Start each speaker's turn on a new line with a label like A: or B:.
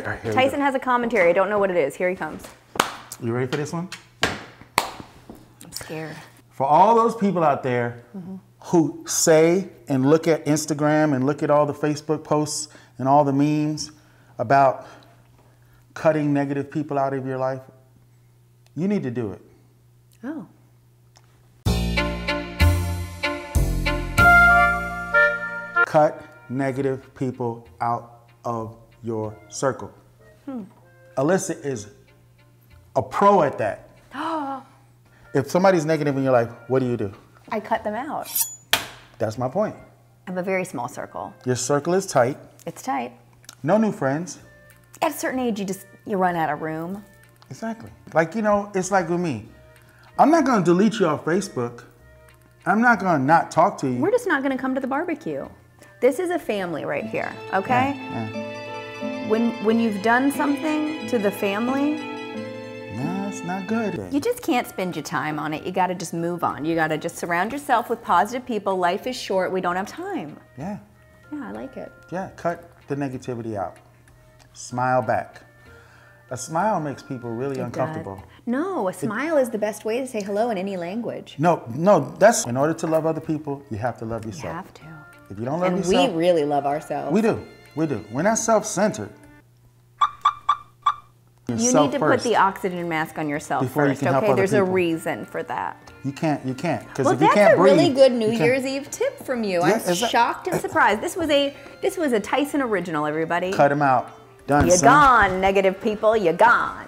A: right, here
B: Tyson has a commentary. I don't know what it is. Here he comes.
A: You ready for this one?
B: I'm scared.
A: For all those people out there who say and look at Instagram and look at all the Facebook posts and all the memes about cutting negative people out of your life, you need to do it.
B: Oh.
A: Cut negative people out of your circle. Elissa is a pro at that. If somebody's negative in your life, what do?
B: I cut them out.
A: That's my point.
B: I have a very small circle.
A: Your circle is tight.
B: It's tight.
A: No new friends.
B: At a certain age, you run out of room.
A: Exactly. Like, it's like with me. I'm not going to delete you off Facebook. I'm not going to not talk to you.
B: We're just not going to come to the barbecue. This is a family right here, okay?
A: Yeah.
B: When you've done something to the family,
A: no, it's not good.
B: you just can't spend your time on it. You got to just move on. You got to just surround yourself with positive people. Life is short. We don't have time.
A: Yeah.
B: Yeah, I like it.
A: Yeah, cut the negativity out. Smile back. A smile makes people really uncomfortable.
B: No, a smile is the best way to say hello in any language.
A: No, that's in order to love other people, you have to love yourself.
B: You have to.
A: If you don't love yourself.
B: And we really love ourselves.
A: We do. We're not self-centered.
B: You need to put the oxygen mask on yourself first, okay? There's a reason for that.
A: You can't. Because
B: well,
A: if you can't breathe.
B: That's a really good New Year's Eve tip from you.
A: Yeah,
B: I'm shocked and surprised. This was a Tyson original, everybody.
A: Cut him out. Done.
B: You're gone, negative people. You're gone.